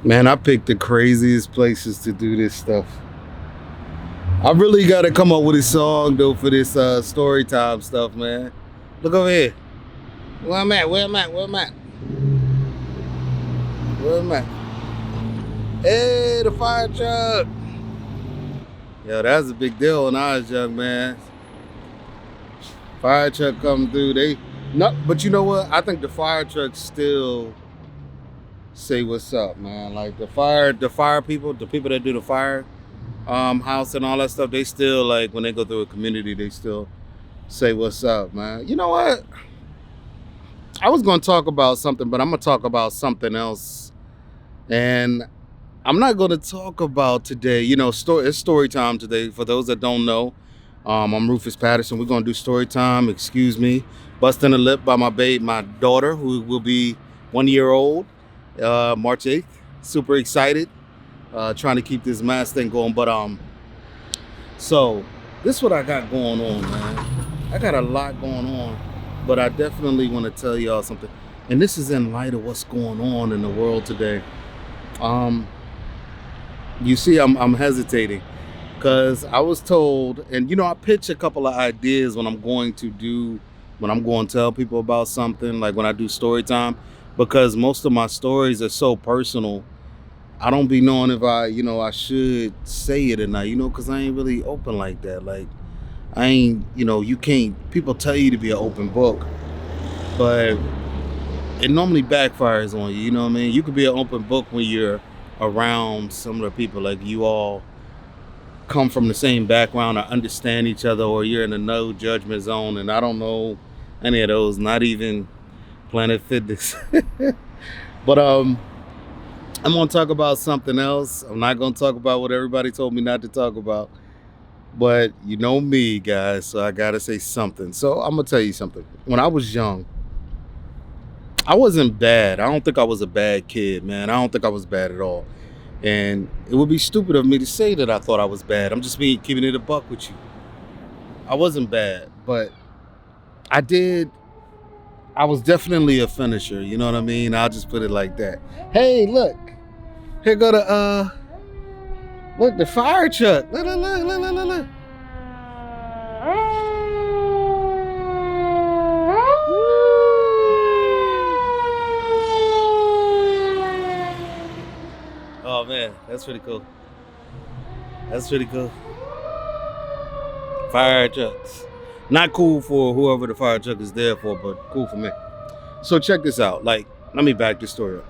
Man, I picked the craziest places to do this stuff. I really got to come up with a song though for this story time stuff, man. Look over here. Where I'm at? Where I'm at? Where I'm at? Where am I? Hey, the fire truck. Yo, that's a big deal when I was young, man. Fire truck come through. But you know what? I think the fire trucks still say what's up, man. Like the fire people, the people that do the fire house and all that stuff, they still, like, when they go through a community, they still say what's up, man. You know what? I was gonna talk about something, but I'm gonna talk about something else. And I'm not gonna talk about today, it's story time today. For those that don't know, I'm Rufus Patterson. We're gonna do story time, excuse me. Busting a lip by my daughter, who will be 1 year old, March 8th. Super excited. Trying to keep this mask thing going. But so this is what I got going on, man. I got a lot going on, but I definitely want to tell y'all something. And this is in light of what's going on in the world today. You see, I'm hesitating because I was told, and I pitch a couple of ideas when I'm going to tell people about something, like when I do story time, because most of my stories are so personal. I don't be knowing if I should say it or not, because I ain't really open like that. Like, I ain't, you can't, people tell you to be an open book, but it normally backfires on you, you know what I mean? You could be an open book when you're around similar people, like you all come from the same background or understand each other, or you're in a no judgment zone, and I don't know any of those, not even Planet Fitness. But I'm gonna talk about something else. I'm not gonna talk about what everybody told me not to talk about. But you know me, guys, so I gotta say something. So I'm gonna tell you something. When I was young, I wasn't bad. I don't think I was a bad kid, man. I don't think I was bad at all. And it would be stupid of me to say that I thought I was bad. I'm just keeping it a buck with you. I wasn't bad, but I was definitely a finisher, you know what I mean? I'll just put it like that. Hey, look. Here go the fire truck. Look. Oh man, that's pretty cool. That's pretty cool. Fire trucks. Not cool for whoever the fire truck is there for, but cool for me. So check this out. Like, let me back this story up.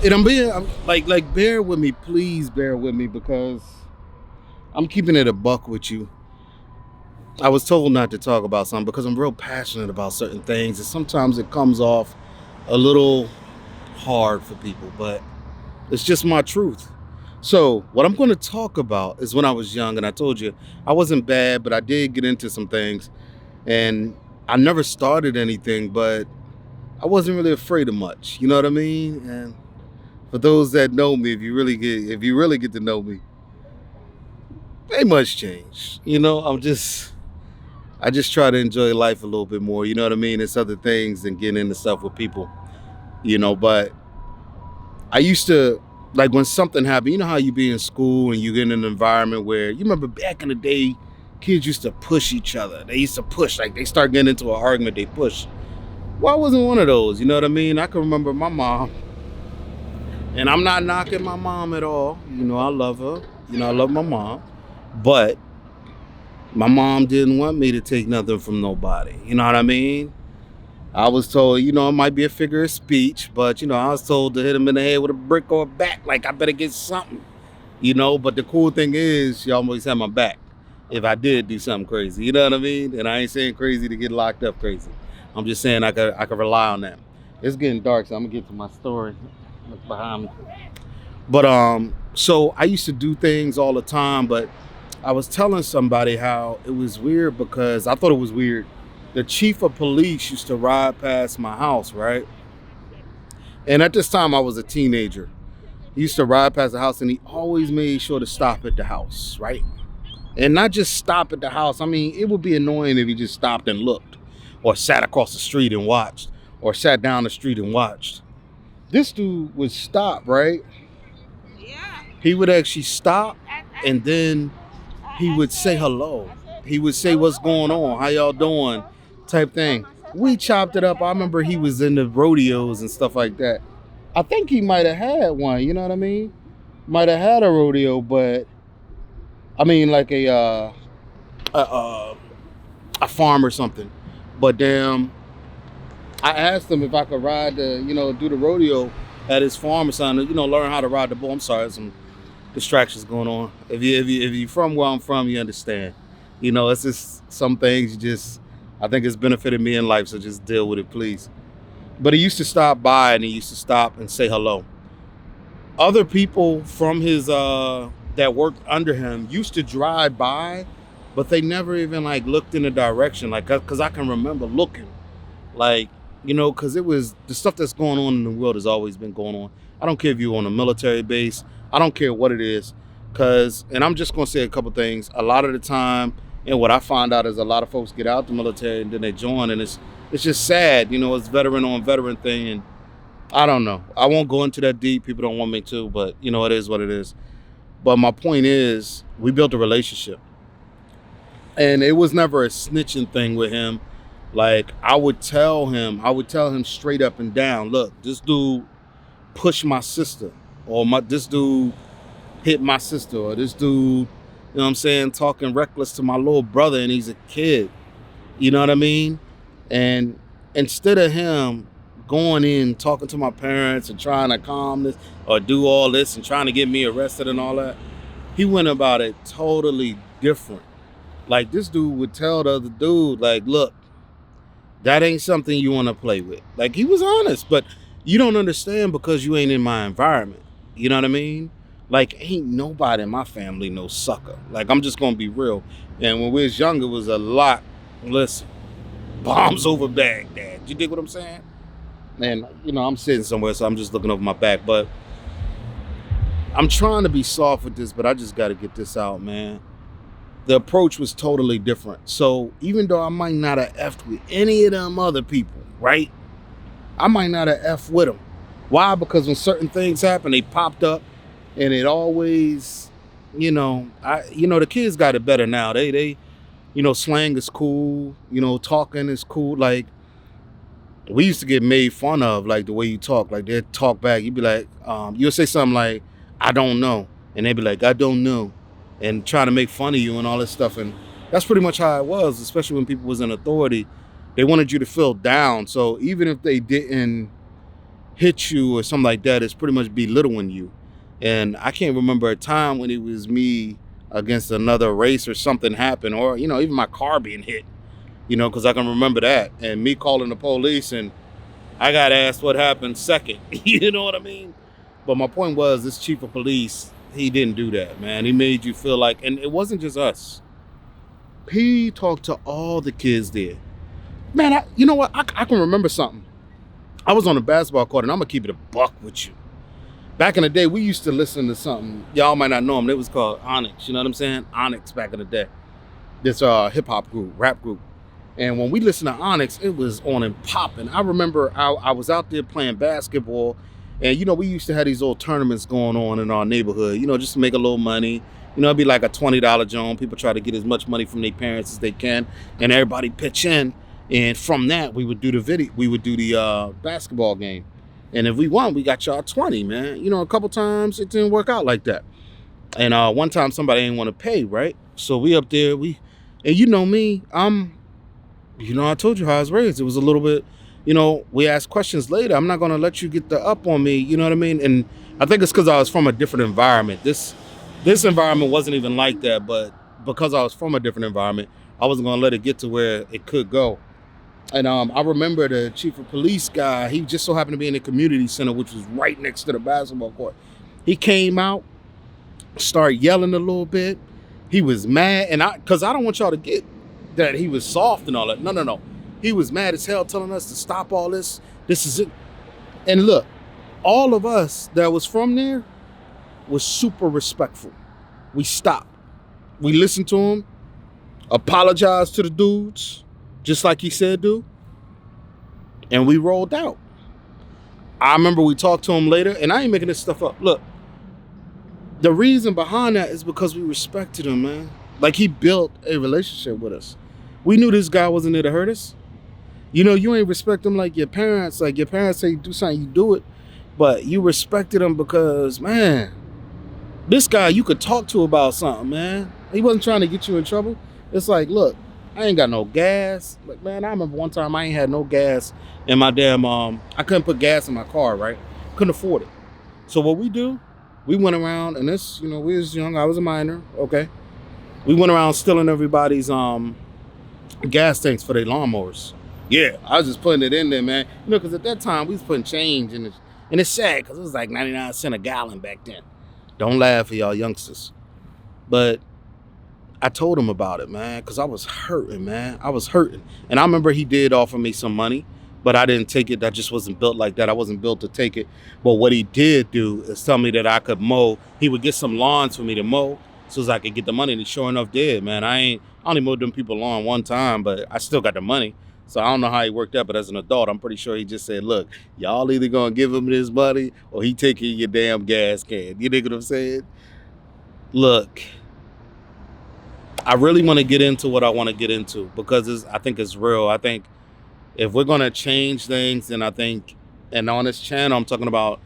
And I'm bear with me, please bear with me, because I'm keeping it a buck with you. I was told not to talk about something because I'm real passionate about certain things, and sometimes it comes off a little hard for people, but it's just my truth. So what I'm going to talk about is when I was young, and I told you I wasn't bad, but I did get into some things, and I never started anything, but I wasn't really afraid of much. You know what I mean? And for those that know me, if you really get to know me, ain't much change. I just try to enjoy life a little bit more. You know what I mean? It's other things than getting into stuff with people. But I used to, like, when something happened, you know how you be in school and you get in an environment where, you remember back in the day, kids used to push each other. They used to push, like they start getting into an argument, they push. Well, I wasn't one of those, you know what I mean? I can remember my mom, and I'm not knocking my mom at all. I love her. I love my mom. But my mom didn't want me to take nothing from nobody. You know what I mean? I was told, it might be a figure of speech, but, I was told to hit him in the head with a brick or a bat. Like, I better get something, But the cool thing is, she always had my back if I did do something crazy. You know what I mean? And I ain't saying crazy to get locked up crazy. I'm just saying I could rely on that. It's getting dark, so I'm going to get to my story. Look behind me. But, so I used to do things all the time, but I was telling somebody how it was weird because I thought it was weird. The chief of police used to ride past my house, right? And at this time, I was a teenager. He used to ride past the house, and he always made sure to stop at the house, right? And not just stop at the house. I mean, it would be annoying if he just stopped and looked, or sat across the street and watched, or sat down the street and watched. This dude would stop, right? He would actually stop, and then he would say hello. He would say, "What's going on? How y'all doing?" Type thing. We chopped it up. I remember he was in the rodeos and stuff like that. I think he might have had one. You know what I mean? Might have had a rodeo, but I mean like a a farm or something. But damn, I asked him if I could ride do the rodeo at his farm or something. Learn how to ride the bull. I'm sorry, some distractions going on. If you from where I'm from, you understand. It's just some things I think it's benefited me in life, so just deal with it, please. But he used to stop by and he used to stop and say hello. Other people from his that worked under him used to drive by, but they never even like looked in the direction, like, because I can remember looking, like, because it was the stuff that's going on in the world has always been going on. I don't care if you're on a military base. I don't care what it is, and I'm just gonna say a couple things. A lot of the time, and what I find out is a lot of folks get out the military and then they join, and it's just sad. It's veteran on veteran thing, and I don't know. I won't go into that deep. People don't want me to, but it is what it is. But my point is, we built a relationship, and it was never a snitching thing with him. Like, I would tell him straight up and down, look, this dude pushed my sister, or this dude hit my sister, or this dude, what I'm saying, talking reckless to my little brother, and he's a kid. You know what I mean? And instead of him going in, talking to my parents and trying to calm this or do all this and trying to get me arrested and all that, he went about it totally different. Like, this dude would tell the other dude, like, look, that ain't something you want to play with. Like, he was honest, but you don't understand because you ain't in my environment. You know what I mean? Like, ain't nobody in my family no sucker. Like, I'm just gonna be real. And when we was younger, it was a lot. Listen, bombs over Baghdad. You dig what I'm saying? And I'm sitting somewhere, so I'm just looking over my back. But I'm trying to be soft with this, but I just got to get this out, man. The approach was totally different. So even though I might not have effed with any of them other people, right? I might not have effed with them. Why? Because when certain things happen, they popped up, and it always, the kids got it better now. They slang is cool. Talking is cool. Like, we used to get made fun of, like, the way you talk. Like, they'd talk back. You'd be like, you'll say something like, I don't know. And they'd be like, I don't know. And trying to make fun of you and all this stuff. And that's pretty much how it was, especially when people was in authority. They wanted you to feel down. So even if they didn't hit you or something like that, it's pretty much belittling you. And I can't remember a time when it was me against another race or something happened, or, even my car being hit, because I can remember that. And me calling the police, and I got asked what happened second. You know what I mean? But my point was, this chief of police, he didn't do that, man. He made you feel like, and it wasn't just us. He talked to all the kids there. Man, you know what? I can remember something. I was on a basketball court, and I'm going to keep it a buck with you. Back in the day, we used to listen to something. Y'all might not know them. It was called Onyx. You know what I'm saying? Onyx back in the day. This hip-hop group, rap group. And when we listened to Onyx, it was on and popping. I remember I was out there playing basketball, and, we used to have these little tournaments going on in our neighborhood, just to make a little money. It'd be like a $20 joint. People try to get as much money from their parents as they can, and everybody pitch in. And from that, we would do the basketball game. And if we won, we got y'all 20, man. A couple times it didn't work out like that. And one time somebody didn't want to pay, right? So we up there, and you know me, I told you how I was raised. It was a little bit, we ask questions later. I'm not going to let you get the up on me. You know what I mean? And I think it's because I was from a different environment. This environment wasn't even like that, but because I was from a different environment, I wasn't going to let it get to where it could go. And I remember the chief of police guy, he just so happened to be in the community center, which was right next to the basketball court. He came out, started yelling a little bit. He was mad, and because I don't want y'all to get that he was soft and all that. No. He was mad as hell, telling us to stop all this. This is it. And look, all of us that was from there was super respectful. We stopped. We listened to him, apologized to the dudes, just like he said do, and we rolled out. I remember we talked to him later, and I ain't making this stuff up. Look, the reason behind that is because we respected him, man. Like, he built a relationship with us. We knew this guy wasn't there to hurt us. You know, you ain't respect him like your parents. Like, your parents say do something, you do it. But you respected him because, man, this guy you could talk to about something, man. He wasn't trying to get you in trouble. It's like, look, I ain't got no gas. Like, man, I remember one time I ain't had no gas in my damn, I couldn't put gas in my car, right? Couldn't afford it. So what we do, we went around, and this, you know, we was young, I was a minor, okay? We went around stealing everybody's gas tanks for their lawnmowers. Yeah, I was just putting it in there, man. You know, because at that time, we was putting change in it. And it's sad, because it was like 99 cents a gallon back then. Don't laugh for y'all youngsters. But I told him about it, man, because I was hurting, man. I was hurting. And I remember he did offer me some money, but I didn't take it. That just wasn't built like that. I wasn't built to take it. But what he did do is tell me that I could mow. He would get some lawns for me to mow so as I could get the money. And he sure enough did, man. I only mowed them people lawn one time, but I still got the money. So I don't know how he worked that, but as an adult, I'm pretty sure he just said, look, y'all either gonna give him this money or he taking your damn gas can. You know what I'm saying? Look, I really want to get into what I want to get into because I think it's real. I think if we're gonna change things, then I think, and on this channel, I'm talking about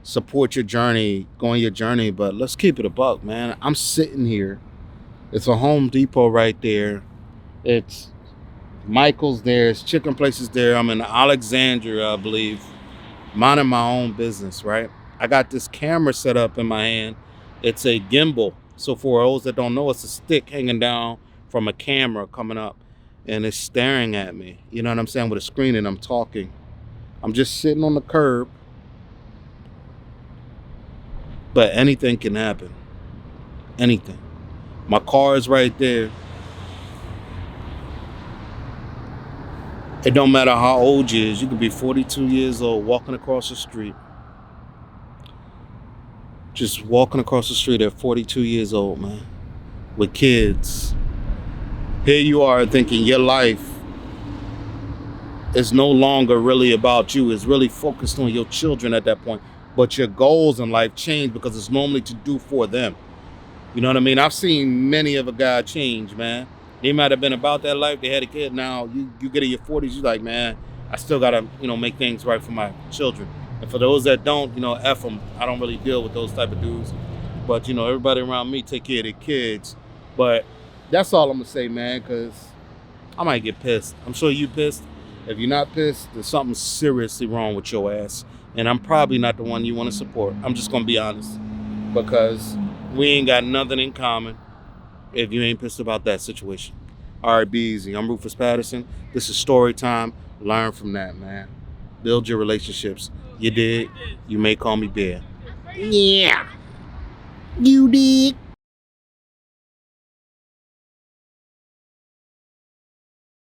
support your journey, go on your journey, but let's keep it a buck, man. I'm sitting here. It's a Home Depot right there. It's Michael's there. It's chicken places there. I'm in Alexandria, I believe, minding my own business, right? I got this camera set up in my hand. It's a gimbal. So for those that don't know, it's a stick hanging down from a camera coming up, and it's staring at me. You know what I'm saying? With a screen, and I'm talking. I'm just sitting on the curb, but anything can happen. Anything. My car is right there. It don't matter how old you is. You could be 42 years old walking across the street. Just walking across the street at 42 years old, man. With kids. Here you are thinking your life is no longer really about you. It's really focused on your children at that point. But your goals in life change because it's normally to do for them. You know what I mean? I've seen many of a guy change, man. They might have been about that life. They had a kid. Now you get in your 40s, you're like, man, I still got to, you know, make things right for my children. And for those that don't, you know, F them. I don't really deal with those type of dudes. But, you know, everybody around me take care of their kids. But that's all I'm going to say, man, because I might get pissed. I'm sure you pissed. If you're not pissed, there's something seriously wrong with your ass. And I'm probably not the one you want to support. I'm just going to be honest. Because we ain't got nothing in common if you ain't pissed about that situation. All right, be easy. I'm Rufus Patterson. This is Storytime. Learn from that, man. Build your relationships. You dig? You may call me Bear. Yeah. You dig?